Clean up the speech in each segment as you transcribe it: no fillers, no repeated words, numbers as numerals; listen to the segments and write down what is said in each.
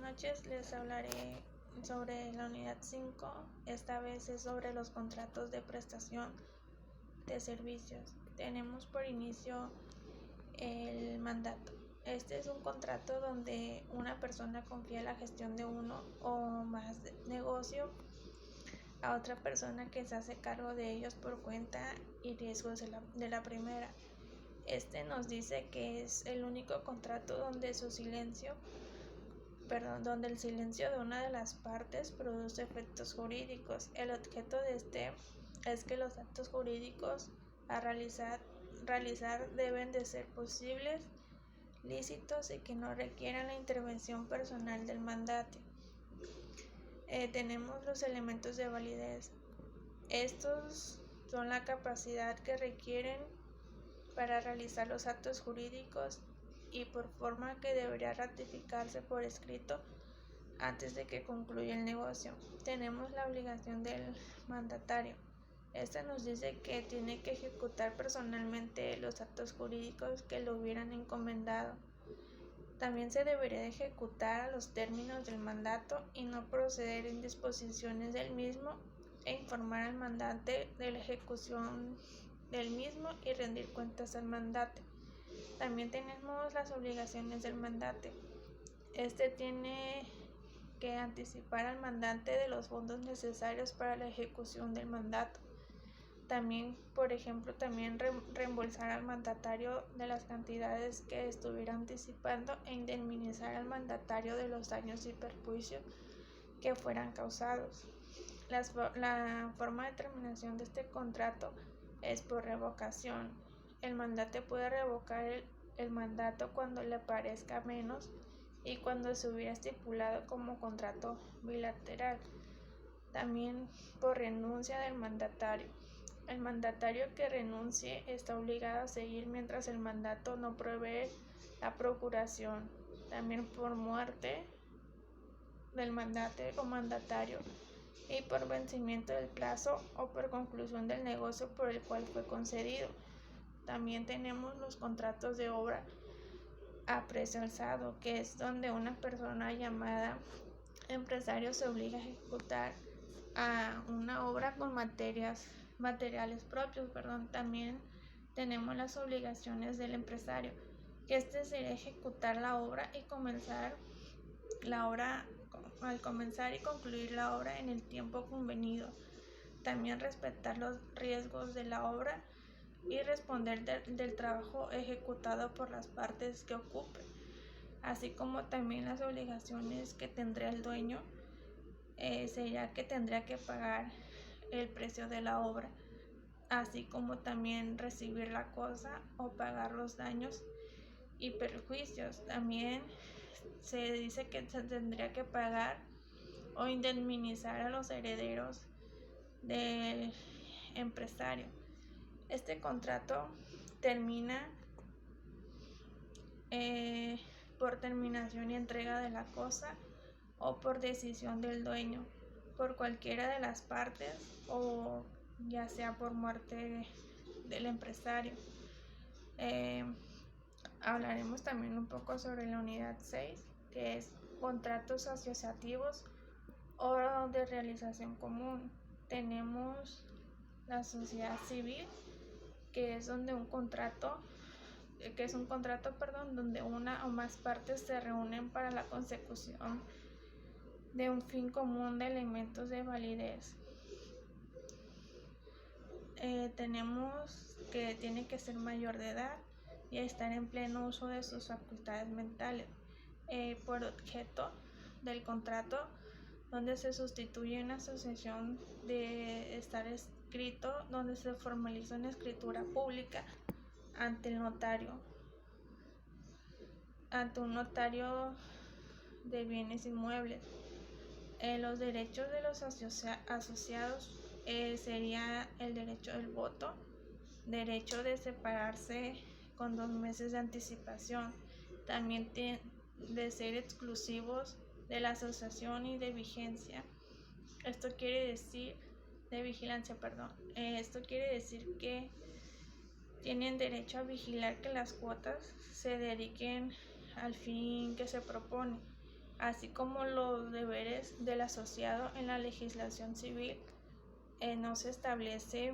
noches, les hablaré sobre la unidad 5. Esta vez es sobre los contratos de prestación de servicios. Tenemos por inicio el mandato. Este es un contrato donde una persona confía la gestión de uno o más negocio a otra persona que se hace cargo de ellos por cuenta y riesgos de la primera. Este nos dice que es el único contrato donde donde el silencio de una de las partes produce efectos jurídicos. El objeto de este es que los actos jurídicos a realizar deben de ser posibles, lícitos y que no requieran la intervención personal del mandante. Tenemos los elementos de validez. Estos son la capacidad que requieren para realizar los actos jurídicos y por forma que debería ratificarse por escrito antes de que concluya el negocio. Tenemos la obligación del mandatario. Esta nos dice que tiene que ejecutar personalmente los actos jurídicos que le hubieran encomendado. También se debería ejecutar a los términos del mandato y no proceder en disposiciones del mismo e informar al mandante de la ejecución del mismo y rendir cuentas al mandante. También tenemos las obligaciones del mandante. Este tiene que anticipar al mandante de los fondos necesarios para la ejecución del mandato. También, por ejemplo, reembolsar al mandatario de las cantidades que estuviera anticipando e indemnizar al mandatario de los daños y perjuicios que fueran causados. La forma de terminación de este contrato es por revocación. El mandante puede revocar el mandato cuando le parezca menos y cuando se hubiera estipulado como contrato bilateral. También por renuncia del mandatario. El mandatario que renuncie está obligado a seguir mientras el mandato no provee la procuración. También por muerte del mandante o mandatario y por vencimiento del plazo o por conclusión del negocio por el cual fue concedido. También tenemos los contratos de obra a precio alzado, que es donde una persona llamada empresario se obliga a ejecutar a una obra con materiales propios. También tenemos las obligaciones del empresario, que sería ejecutar la obra y comenzar y concluir la obra en el tiempo convenido. También respetar los riesgos de la obra y responder del trabajo ejecutado por las partes que ocupe, así como también las obligaciones que tendría el dueño. Sería que tendría que pagar el precio de la obra, así como también recibir la cosa o pagar los daños y perjuicios. También se dice que se tendría que pagar o indemnizar a los herederos del empresario. Este contrato termina por terminación y entrega de la cosa o por decisión del dueño, por cualquiera de las partes o ya sea por muerte del empresario. Hablaremos también un poco sobre la unidad 6, que es contratos asociativos o de realización común. Tenemos la sociedad civil, que es donde un contrato donde una o más partes se reúnen para la consecución de un fin común de elementos de validez. Tenemos que tiene que ser mayor de edad y estar en pleno uso de sus facultades mentales. Por objeto del contrato, donde se sustituye una asociación de estar escrito, donde se formaliza una escritura pública ante un notario de bienes inmuebles. Los derechos de los asociados sería el derecho del voto, derecho de separarse con 2 meses de anticipación, también de ser exclusivos de la asociación y de vigilancia. Esto quiere decir que tienen derecho a vigilar que las cuotas se dediquen al fin que se propone. así como los deberes del asociado en la legislación civil. No se establece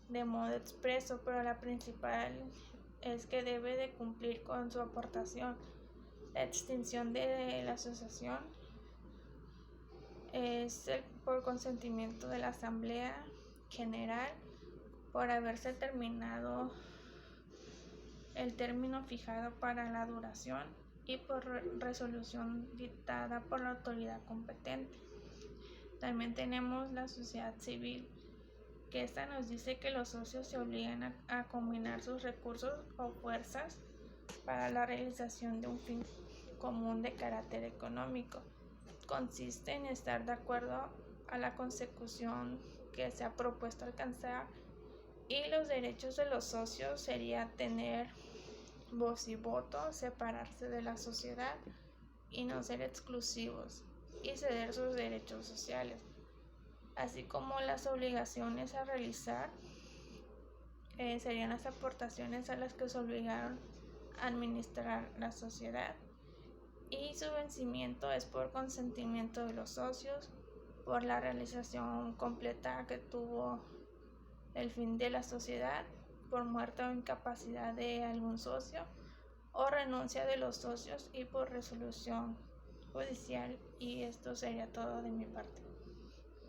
de modo expreso, pero la principal es que debe de cumplir con su aportación. La extinción de la asociación es por consentimiento de la Asamblea General, por haberse terminado el término fijado para la duración y por resolución dictada por la autoridad competente. También tenemos la sociedad civil, que esta nos dice que los socios se obligan a combinar sus recursos o fuerzas para la realización de un fin común de carácter económico. Consiste en estar de acuerdo a la consecución que se ha propuesto alcanzar, y los derechos de los socios sería tener voz y voto, separarse de la sociedad y no ser exclusivos, y ceder sus derechos sociales, así como las obligaciones a realizar serían las aportaciones a las que se obligaron a administrar la sociedad, y su vencimiento es por consentimiento de los socios, por la realización completa que tuvo el fin de la sociedad, por muerte o incapacidad de algún socio, o renuncia de los socios, y por resolución judicial. Y esto sería todo de mi parte.